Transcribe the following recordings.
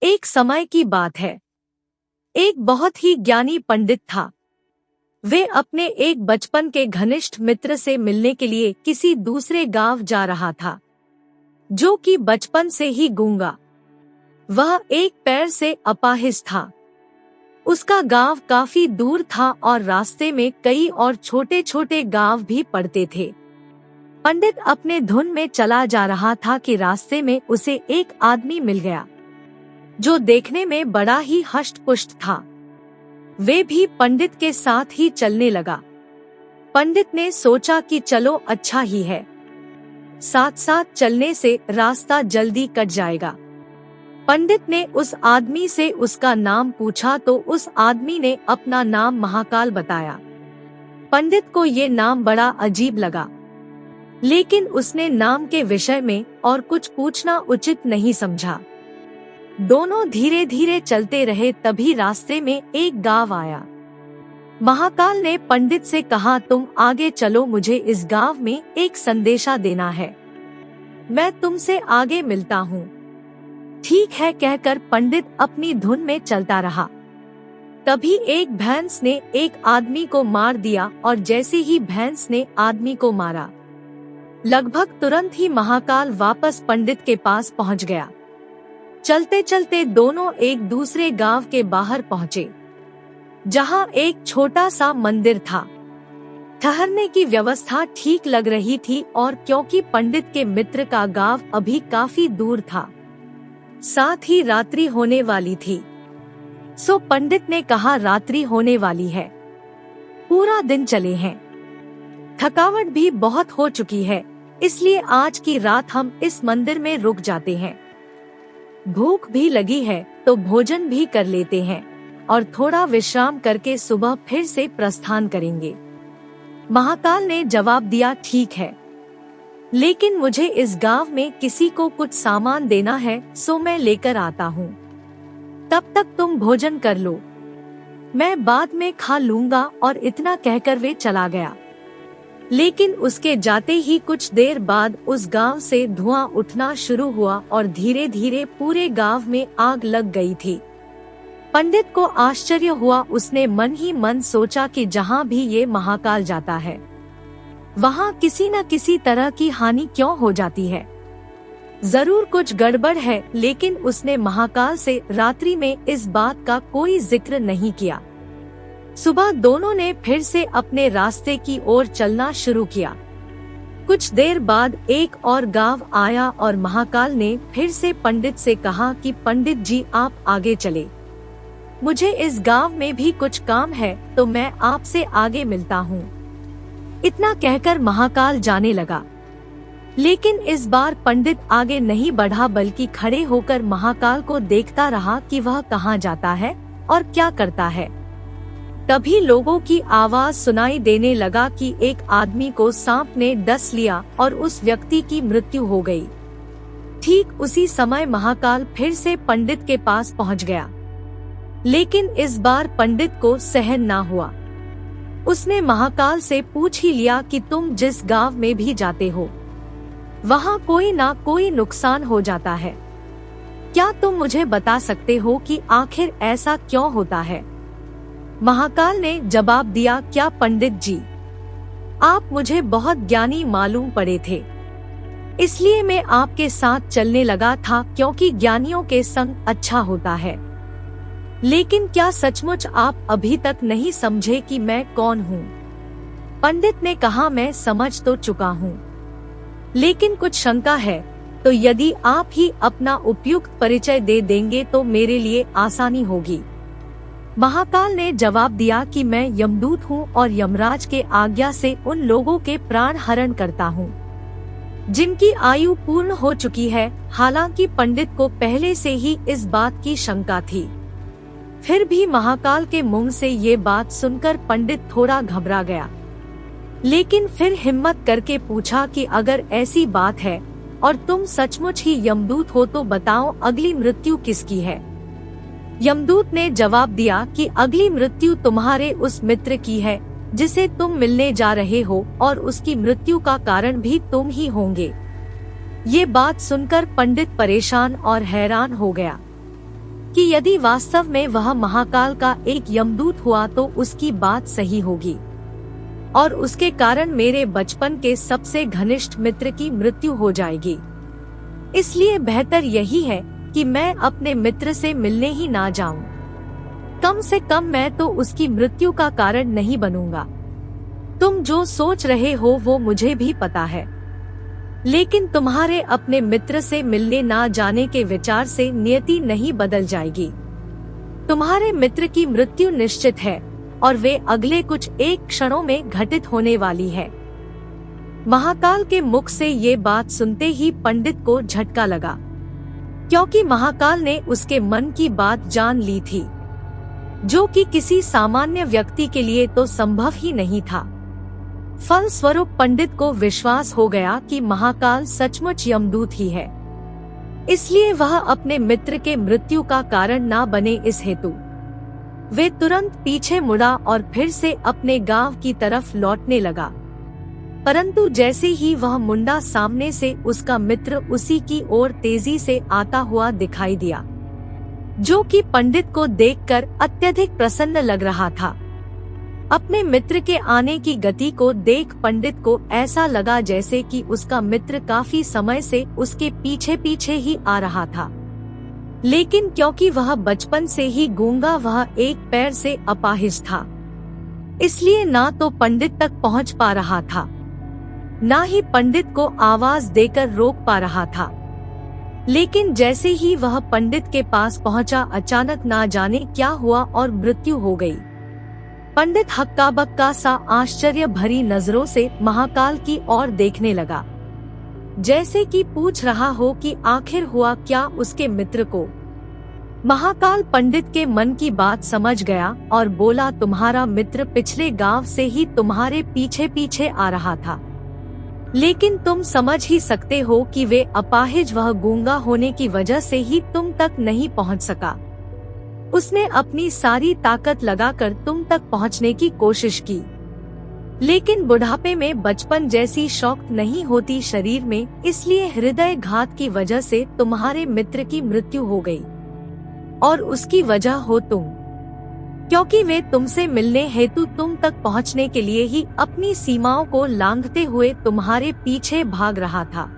एक समय की बात है। एक बहुत ही ज्ञानी पंडित था। वे अपने एक बचपन के घनिष्ठ मित्र से मिलने के लिए किसी दूसरे गांव जा रहा था, जो कि बचपन से ही गूंगा। वह एक पैर से अपाहिज था। उसका गांव काफी दूर था और रास्ते में कई और छोटे छोटे गांव भी पड़ते थे। पंडित अपने धुन में चला जा रहा था कि रास्ते में उसे एक आदमी मिल गया, जो देखने में बड़ा ही हष्ट-पुष्ट था। वे भी पंडित के साथ ही चलने लगा। पंडित ने सोचा कि चलो अच्छा ही है, साथ साथ चलने से रास्ता जल्दी कट जाएगा। पंडित ने उस आदमी से उसका नाम पूछा तो उस आदमी ने अपना नाम महाकाल बताया। पंडित को ये नाम बड़ा अजीब लगा, लेकिन उसने नाम के विषय में और कुछ पूछना उचित नहीं समझा। दोनों धीरे धीरे चलते रहे। तभी रास्ते में एक गांव आया। महाकाल ने पंडित से कहा, तुम आगे चलो, मुझे इस गांव में एक संदेशा देना है। मैं तुमसे आगे मिलता हूँ। ठीक है कहकर पंडित अपनी धुन में चलता रहा। तभी एक भैंस ने एक आदमी को मार दिया और जैसे ही भैंस ने आदमी को मारा, लगभग तुरंत ही महाकाल वापस पंडित के पास पहुँच गया। चलते चलते दोनों एक दूसरे गांव के बाहर पहुँचे, जहां एक छोटा सा मंदिर था। ठहरने की व्यवस्था ठीक लग रही थी और क्योंकि पंडित के मित्र का गांव अभी काफी दूर था, साथ ही रात्रि होने वाली थी। सो पंडित ने कहा, रात्रि होने वाली है, पूरा दिन चले हैं, थकावट भी बहुत हो चुकी है, इसलिए आज की रात हम इस मंदिर में रुक जाते हैं। भूख भी लगी है तो भोजन भी कर लेते हैं और थोड़ा विश्राम करके सुबह फिर से प्रस्थान करेंगे। महाकाल ने जवाब दिया, ठीक है, लेकिन मुझे इस गांव में किसी को कुछ सामान देना है, सो मैं लेकर आता हूँ। तब तक तुम भोजन कर लो, मैं बाद में खा लूंगा। और इतना कहकर वे चला गया। लेकिन उसके जाते ही कुछ देर बाद उस गांव से धुआं उठना शुरू हुआ और धीरे धीरे पूरे गांव में आग लग गई थी। पंडित को आश्चर्य हुआ। उसने मन ही मन सोचा कि जहां भी ये महाकाल जाता है, वहां किसी न किसी तरह की हानि क्यों हो जाती है, जरूर कुछ गड़बड़ है। लेकिन उसने महाकाल से रात्रि में इस बात का कोई जिक्र नहीं किया। सुबह दोनों ने फिर से अपने रास्ते की ओर चलना शुरू किया। कुछ देर बाद एक और गांव आया और महाकाल ने फिर से पंडित से कहा कि पंडित जी, आप आगे चले, मुझे इस गांव में भी कुछ काम है, तो मैं आपसे आगे मिलता हूँ। इतना कहकर महाकाल जाने लगा। लेकिन इस बार पंडित आगे नहीं बढ़ा, बल्कि खड़े होकर महाकाल को देखता रहा कि वह कहाँ जाता है और क्या करता है। तभी लोगों की आवाज सुनाई देने लगा कि एक आदमी को सांप ने डस लिया और उस व्यक्ति की मृत्यु हो गई। ठीक उसी समय महाकाल फिर से पंडित के पास पहुंच गया, लेकिन इस बार पंडित को सहन ना हुआ। उसने महाकाल से पूछ ही लिया कि तुम जिस गांव में भी जाते हो, वहां कोई ना कोई नुकसान हो जाता है। क्या तुम मुझे बता सकते हो कि आखिर ऐसा क्यों होता है? महाकाल ने जवाब दिया, क्या पंडित जी, आप मुझे बहुत ज्ञानी मालूम पड़े थे, इसलिए मैं आपके साथ चलने लगा था, क्योंकि ज्ञानियों के संग अच्छा होता है। लेकिन क्या सचमुच आप अभी तक नहीं समझे कि मैं कौन हूँ? पंडित ने कहा, मैं समझ तो चुका हूँ, लेकिन कुछ शंका है, तो यदि आप ही अपना उपयुक्त परिचय दे देंगे तो मेरे लिए आसानी होगी। महाकाल ने जवाब दिया कि मैं यमदूत हूँ और यमराज के आज्ञा से उन लोगों के प्राण हरण करता हूँ जिनकी आयु पूर्ण हो चुकी है। हालांकि पंडित को पहले से ही इस बात की शंका थी, फिर भी महाकाल के मुंह से ये बात सुनकर पंडित थोड़ा घबरा गया। लेकिन फिर हिम्मत करके पूछा कि अगर ऐसी बात है और तुम सचमुच ही यमदूत हो तो बताओ, अगली मृत्यु किसकी है? यमदूत ने जवाब दिया कि अगली मृत्यु तुम्हारे उस मित्र की है जिसे तुम मिलने जा रहे हो, और उसकी मृत्यु का कारण भी तुम ही होंगे। ये बात सुनकर पंडित परेशान और हैरान हो गया। कि यदि वास्तव में वह महाकाल का एक यमदूत हुआ तो उसकी बात सही होगी और उसके कारण मेरे बचपन के सबसे घनिष्ठ मित्र की मृत्यु हो जाएगी। इसलिए बेहतर यही है कि मैं अपने मित्र से मिलने ही ना जाऊं। कम से कम मैं तो उसकी मृत्यु का कारण नहीं बनूंगा। तुम जो सोच रहे हो वो मुझे भी पता है, लेकिन तुम्हारे अपने मित्र से मिलने ना जाने के विचार से नियति नहीं बदल जाएगी। तुम्हारे मित्र की मृत्यु निश्चित है और वे अगले कुछ एक क्षणों में घटित होने वाली है। महाकाल के मुख से ये बात सुनते ही पंडित को झटका लगा, क्योंकि महाकाल ने उसके मन की बात जान ली थी, जो कि किसी सामान्य व्यक्ति के लिए तो संभव ही नहीं था। फलस्वरूप पंडित को विश्वास हो गया कि महाकाल सचमुच यमदूत ही है। इसलिए वह अपने मित्र के मृत्यु का कारण ना बने इस हेतु वे तुरंत पीछे मुड़ा और फिर से अपने गांव की तरफ लौटने लगा। परंतु जैसे ही वह मुंडा सामने से उसका मित्र उसी की ओर तेजी से आता हुआ दिखाई दिया, जो कि पंडित को देखकर अत्यधिक प्रसन्न लग रहा था। अपने मित्र के आने की गति को देख पंडित को ऐसा लगा जैसे कि उसका मित्र काफी समय से उसके पीछे पीछे ही आ रहा था, लेकिन क्योंकि वह बचपन से ही गूंगा, वह एक पैर से अपाहिज था, इसलिए ना तो पंडित तक पहुंच पा रहा था, ना ही पंडित को आवाज देकर रोक पा रहा था। लेकिन जैसे ही वह पंडित के पास पहुंचा, अचानक ना जाने क्या हुआ और मृत्यु हो गई। पंडित हक्का बक्का सा आश्चर्य भरी नजरों से महाकाल की ओर देखने लगा, जैसे कि पूछ रहा हो कि आखिर हुआ क्या उसके मित्र को। महाकाल पंडित के मन की बात समझ गया और बोला, तुम्हारा मित्र पिछले गांव से ही तुम्हारे पीछे पीछे आ रहा था, लेकिन तुम समझ ही सकते हो कि वे अपाहिज, वह गूंगा होने की वजह से ही तुम तक नहीं पहुंच सका। उसने अपनी सारी ताकत लगाकर तुम तक पहुंचने की कोशिश की, लेकिन बुढ़ापे में बचपन जैसी शौक नहीं होती शरीर में, इसलिए हृदय घात की वजह से तुम्हारे मित्र की मृत्यु हो गई और उसकी वजह हो तुम, क्योंकि वे तुमसे मिलने हेतु तुम तक पहुंचने के लिए ही अपनी सीमाओं को लांघते हुए तुम्हारे पीछे भाग रहा था।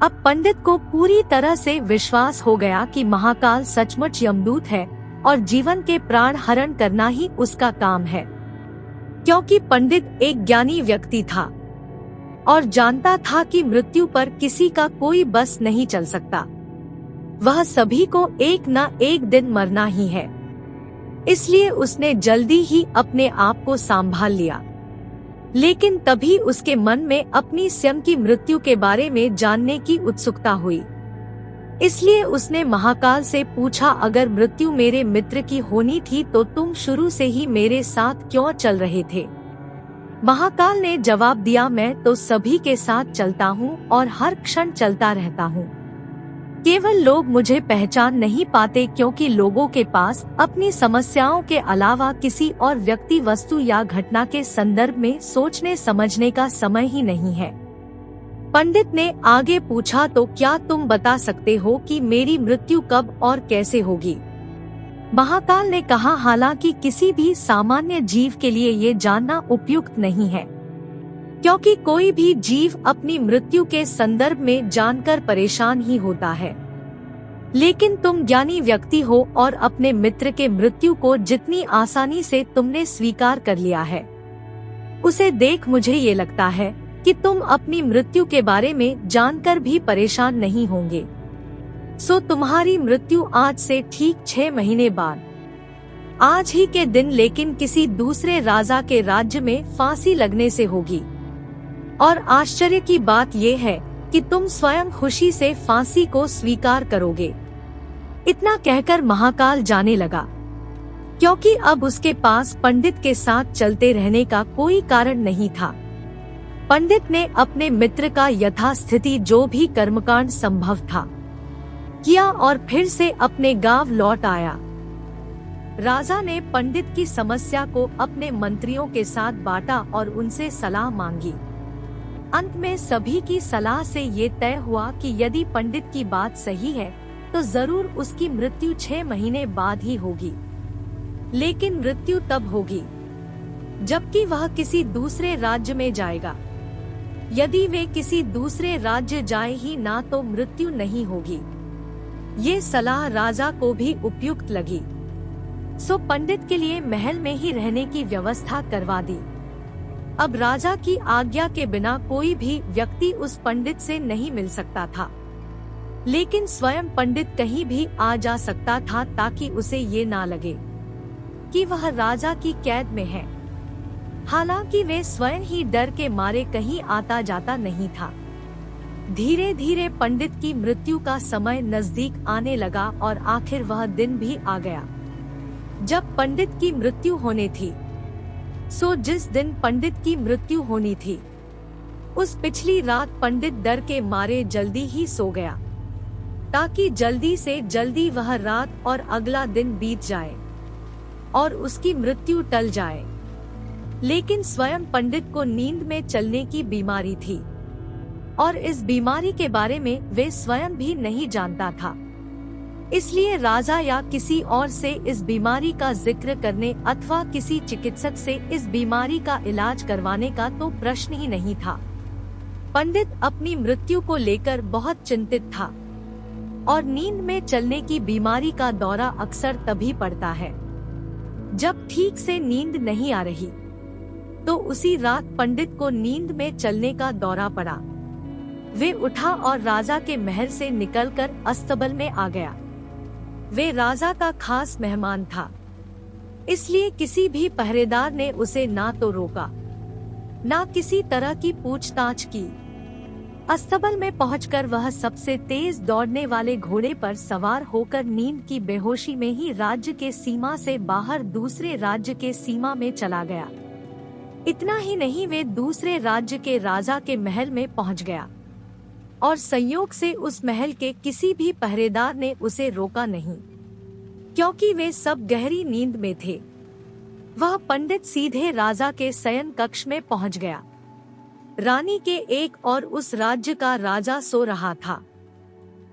अब पंडित को पूरी तरह से विश्वास हो गया कि महाकाल सचमुच यमदूत है और जीवन के प्राण हरण करना ही उसका काम है, क्योंकि पंडित एक ज्ञानी व्यक्ति था और जानता था कि मृत्यु पर किसी का कोई बस नहीं चल सकता। वह सभी को एक न एक दिन मरना ही है, इसलिए उसने जल्दी ही अपने आप को संभाल लिया। लेकिन तभी उसके मन में अपनी स्वयं की मृत्यु के बारे में जानने की उत्सुकता हुई, इसलिए उसने महाकाल से पूछा, अगर मृत्यु मेरे मित्र की होनी थी तो तुम शुरू से ही मेरे साथ क्यों चल रहे थे? महाकाल ने जवाब दिया, मैं तो सभी के साथ चलता हूँ और हर क्षण चलता रहता हूँ। केवल लोग मुझे पहचान नहीं पाते, क्योंकि लोगों के पास अपनी समस्याओं के अलावा किसी और व्यक्ति, वस्तु या घटना के संदर्भ में सोचने समझने का समय ही नहीं है। पंडित ने आगे पूछा, तो क्या तुम बता सकते हो कि मेरी मृत्यु कब और कैसे होगी? महाकाल ने कहा, हालांकि किसी भी सामान्य जीव के लिए ये जानना उपयुक्त नहीं है, क्योंकि कोई भी जीव अपनी मृत्यु के संदर्भ में जानकर परेशान ही होता है। लेकिन तुम ज्ञानी व्यक्ति हो और अपने मित्र के मृत्यु को जितनी आसानी से तुमने स्वीकार कर लिया है, उसे देख मुझे ये लगता है कि तुम अपनी मृत्यु के बारे में जानकर भी परेशान नहीं होंगे। सो तुम्हारी मृत्यु आज से ठीक 6 महीने बाद, आज ही के दिन, लेकिन किसी दूसरे राजा के राज्य में फांसी लगने से होगी। और आश्चर्य की बात ये है कि तुम स्वयं खुशी से फांसी को स्वीकार करोगे। इतना कहकर महाकाल जाने लगा, क्योंकि अब उसके पास पंडित के साथ चलते रहने का कोई कारण नहीं था। पंडित ने अपने मित्र का यथास्थिति जो भी कर्मकांड संभव था किया और फिर से अपने गांव लौट आया। राजा ने पंडित की समस्या को अपने मंत्रियों के साथ बांटा और उनसे सलाह मांगी। अंत में सभी की सलाह से ये तय हुआ कि यदि पंडित की बात सही है तो जरूर उसकी मृत्यु 6 महीने बाद ही होगी। लेकिन मृत्यु तब होगी जबकि वह किसी दूसरे राज्य में जाएगा। यदि वे किसी दूसरे राज्य जाए ही ना तो मृत्यु नहीं होगी। ये सलाह राजा को भी उपयुक्त लगी, सो पंडित के लिए महल में ही रहने की व्यवस्था करवा दी। अब राजा की आज्ञा के बिना कोई भी व्यक्ति उस पंडित से नहीं मिल सकता था, लेकिन स्वयं पंडित कहीं भी आ जा सकता था ताकि उसे ये ना लगे कि वह राजा की कैद में है। हालांकि वे स्वयं ही डर के मारे कहीं आता जाता नहीं था। धीरे धीरे पंडित की मृत्यु का समय नजदीक आने लगा और आखिर वह दिन भी आ गया जब पंडित की मृत्यु होनी थी। सो जिस दिन पंडित की मृत्यु होनी थी उस पिछली रात पंडित डर के मारे जल्दी ही सो गया ताकि जल्दी से जल्दी वह रात और अगला दिन बीत जाए और उसकी मृत्यु टल जाए। लेकिन स्वयं पंडित को नींद में चलने की बीमारी थी और इस बीमारी के बारे में वे स्वयं भी नहीं जानता था। इसलिए राजा या किसी और से इस बीमारी का जिक्र करने अथवा किसी चिकित्सक से इस बीमारी का इलाज करवाने का तो प्रश्न ही नहीं था। पंडित अपनी मृत्यु को लेकर बहुत चिंतित था और नींद में चलने की बीमारी का दौरा अक्सर तभी पड़ता है जब ठीक से नींद नहीं आ रही। तो उसी रात पंडित को नींद में चलने का दौरा पड़ा। वे उठा और राजा के महल से निकलकर अस्तबल में आ गया। वे राजा का खास मेहमान था, इसलिए किसी भी पहरेदार ने उसे ना तो रोका ना किसी तरह की पूछताछ की। अस्तबल में पहुंचकर वह सबसे तेज दौड़ने वाले घोड़े पर सवार होकर नींद की बेहोशी में ही राज्य के सीमा से बाहर दूसरे राज्य के सीमा में चला गया। इतना ही नहीं, वे दूसरे राज्य के राजा के महल में पहुंच गया और संयोग से उस महल के किसी भी पहरेदार ने उसे रोका नहीं, क्योंकि वे सब गहरी नींद में थे। वह पंडित सीधे राजा के शयन कक्ष में पहुंच गया। रानी के एक और उस राज्य का राजा सो रहा था,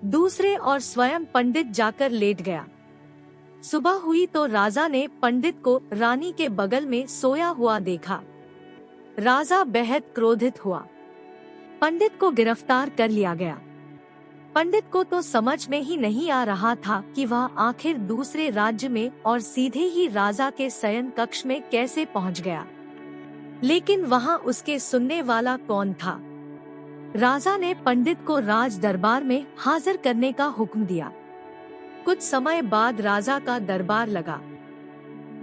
दूसरे और स्वयं पंडित जाकर लेट गया। सुबह हुई तो राजा ने पंडित को रानी के बगल में सोया हुआ देखा। राजा बेहद क्रोधित हुआ। पंडित को गिरफ्तार कर लिया गया। पंडित को तो समझ में ही नहीं आ रहा था कि वह आखिर दूसरे राज्य में और सीधे ही राजा के शयन कक्ष में कैसे पहुंच गया। लेकिन वहां उसके सुनने वाला कौन था? राजा ने पंडित को राज दरबार में हाजिर करने का हुक्म दिया। कुछ समय बाद राजा का दरबार लगा,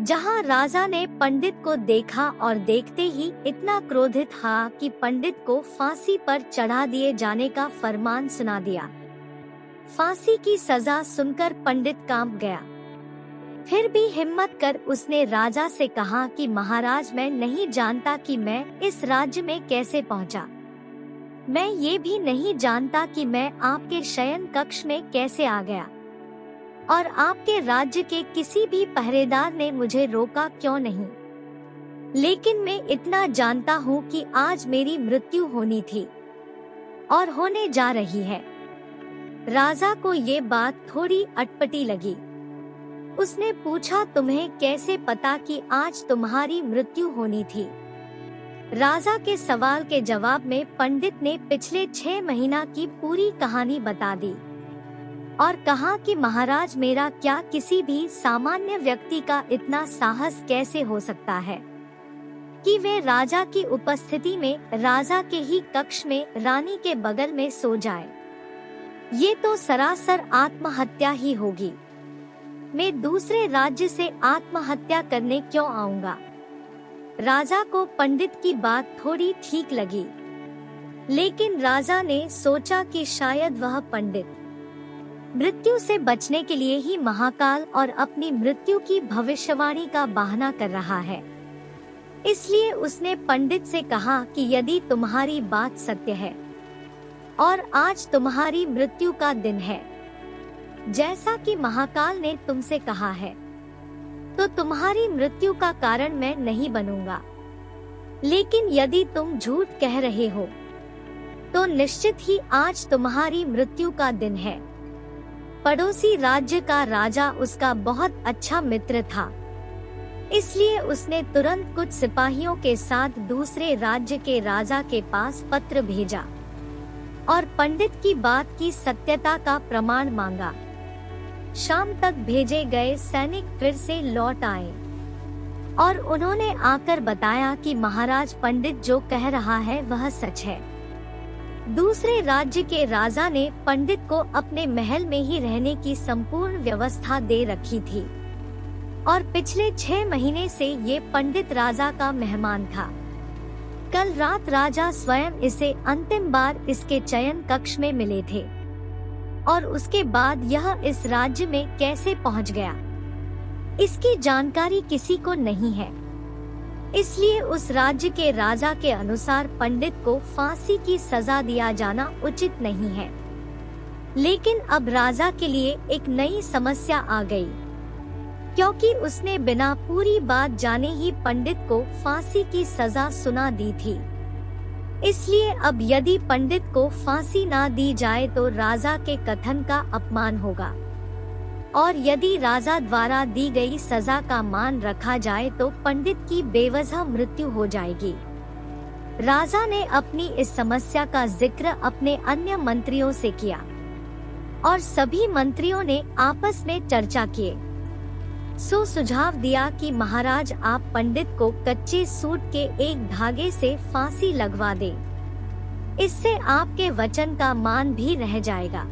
जहां राजा ने पंडित को देखा और देखते ही इतना क्रोधित था कि पंडित को फांसी पर चढ़ा दिए जाने का फरमान सुना दिया। फांसी की सजा सुनकर पंडित कांप गया। फिर भी हिम्मत कर उसने राजा से कहा कि महाराज, मैं नहीं जानता कि मैं इस राज्य में कैसे पहुंचा। मैं ये भी नहीं जानता कि मैं आपके शयन कक्ष में कैसे आ गया और आपके राज्य के किसी भी पहरेदार ने मुझे रोका क्यों नहीं। लेकिन मैं इतना जानता हूँ कि आज मेरी मृत्यु होनी थी और होने जा रही है। राजा को ये बात थोड़ी अटपटी लगी। उसने पूछा, तुम्हें कैसे पता कि आज तुम्हारी मृत्यु होनी थी? राजा के सवाल के जवाब में पंडित ने पिछले 6 महीना की पूरी कहानी बता दी और कहा कि महाराज, मेरा क्या किसी भी सामान्य व्यक्ति का इतना साहस कैसे हो सकता है कि वे राजा की उपस्थिति में राजा के ही कक्ष में रानी के बगल में सो जाए। ये तो सरासर आत्महत्या ही होगी। मैं दूसरे राज्य से आत्महत्या करने क्यों आऊंगा? राजा को पंडित की बात थोड़ी ठीक लगी, लेकिन राजा ने सोचा कि शायद वह पंडित मृत्यु से बचने के लिए ही महाकाल और अपनी मृत्यु की भविष्यवाणी का बहाना कर रहा है। इसलिए उसने पंडित से कहा कि यदि तुम्हारी बात सत्य है और आज तुम्हारी मृत्यु का दिन है, जैसा कि महाकाल ने तुमसे कहा है, तो तुम्हारी मृत्यु का कारण मैं नहीं बनूंगा। लेकिन यदि तुम झूठ कह रहे हो तो निश्चित ही आज तुम्हारी मृत्यु का दिन है। पड़ोसी राज्य का राजा उसका बहुत अच्छा मित्र था, इसलिए उसने तुरंत कुछ सिपाहियों के साथ दूसरे राज्य के राजा के पास पत्र भेजा और पंडित की बात की सत्यता का प्रमाण मांगा। शाम तक भेजे गए सैनिक फिर से लौट आए और उन्होंने आकर बताया कि महाराज, पंडित जो कह रहा है वह सच है। दूसरे राज्य के राजा ने पंडित को अपने महल में ही रहने की संपूर्ण व्यवस्था दे रखी थी और पिछले 6 महीने से ये पंडित राजा का मेहमान था। कल रात राजा स्वयं इसे अंतिम बार इसके चयन कक्ष में मिले थे और उसके बाद यह इस राज्य में कैसे पहुंच गया, इसकी जानकारी किसी को नहीं है। इसलिए उस राज्य के राजा के अनुसार पंडित को फांसी की सजा दिया जाना उचित नहीं है। लेकिन अब राजा के लिए एक नई समस्या आ गई, क्योंकि उसने बिना पूरी बात जाने ही पंडित को फांसी की सजा सुना दी थी। इसलिए अब यदि पंडित को फांसी ना दी जाए तो राजा के कथन का अपमान होगा और यदि राजा द्वारा दी गई सजा का मान रखा जाए तो पंडित की बेवजह मृत्यु हो जाएगी। राजा ने अपनी इस समस्या का जिक्र अपने अन्य मंत्रियों से किया और सभी मंत्रियों ने आपस में चर्चा किए। सो सुझाव दिया कि महाराज, आप पंडित को कच्चे सूत के एक धागे से फांसी लगवा दें। इससे आपके वचन का मान भी रह जाएगा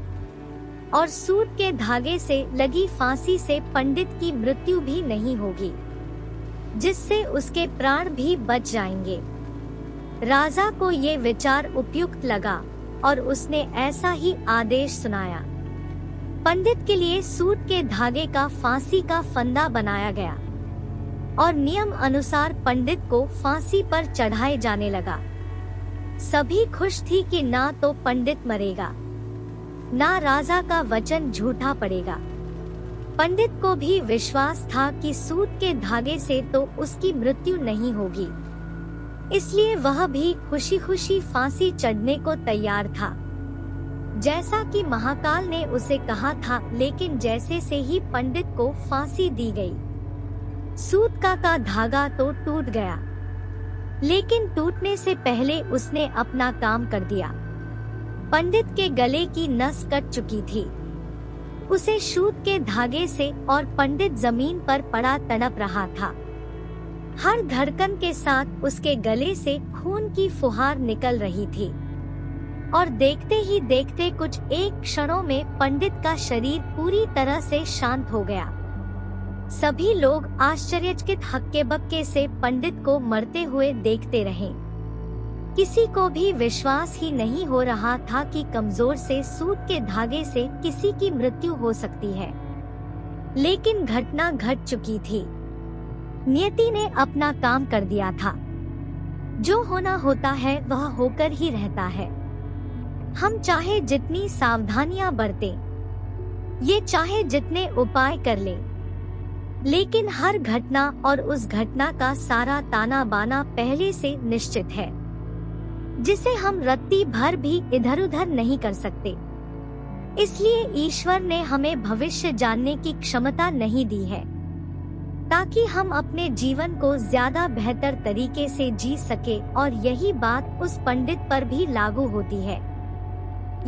और सूत के धागे से लगी फांसी से पंडित की मृत्यु भी नहीं होगी, जिससे उसके प्राण भी बच जाएंगे। राजा को ये विचार उपयुक्त लगा और उसने ऐसा ही आदेश सुनाया। पंडित के लिए सूत के धागे का फांसी का फंदा बनाया गया और नियम अनुसार पंडित को फांसी पर चढ़ाए जाने लगा। सभी खुश थी कि ना तो पंडित मरेगा, ना राजा का वचन झूठा पड़ेगा। पंडित को भी विश्वास था कि सूत के धागे से तो उसकी मृत्यु नहीं होगी, इसलिए वह भी खुशी खुशी फांसी चढ़ने को तैयार था, जैसा कि महाकाल ने उसे कहा था। लेकिन जैसे से ही पंडित को फांसी दी गई, सूत का धागा तो टूट गया, लेकिन टूटने से पहले उसने अपना काम कर दिया। पंडित के गले की नस कट चुकी थी, उसे सूत के धागे से, और पंडित जमीन पर पड़ा तड़प रहा था। हर धड़कन के साथ उसके गले से खून की फुहार निकल रही थी और देखते ही देखते कुछ एक क्षणों में पंडित का शरीर पूरी तरह से शांत हो गया। सभी लोग आश्चर्यचकित हक्के बक्के से पंडित को मरते हुए देखते रहे। किसी को भी विश्वास ही नहीं हो रहा था कि कमजोर से सूत के धागे से किसी की मृत्यु हो सकती है। लेकिन घटना घट चुकी थी। नियति ने अपना काम कर दिया था। जो होना होता है वह होकर ही रहता है। हम चाहे जितनी सावधानियां बरतें, ये चाहे जितने उपाय कर लें, लेकिन हर घटना और उस घटना का सारा ताना बाना पहले से निश्चित है, जिसे हम रत्ती भर भी इधर उधर नहीं कर सकते। इसलिए ईश्वर ने हमें भविष्य जानने की क्षमता नहीं दी है, ताकि हम अपने जीवन को ज्यादा बेहतर तरीके से जी सके। और यही बात उस पंडित पर भी लागू होती है।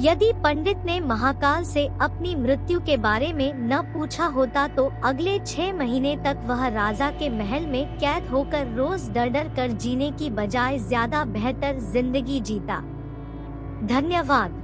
यदि पंडित ने महाकाल से अपनी मृत्यु के बारे में न पूछा होता तो अगले 6 महीने तक वह राजा के महल में कैद होकर रोज डर डर कर जीने की बजाय ज्यादा बेहतर जिंदगी जीता। धन्यवाद।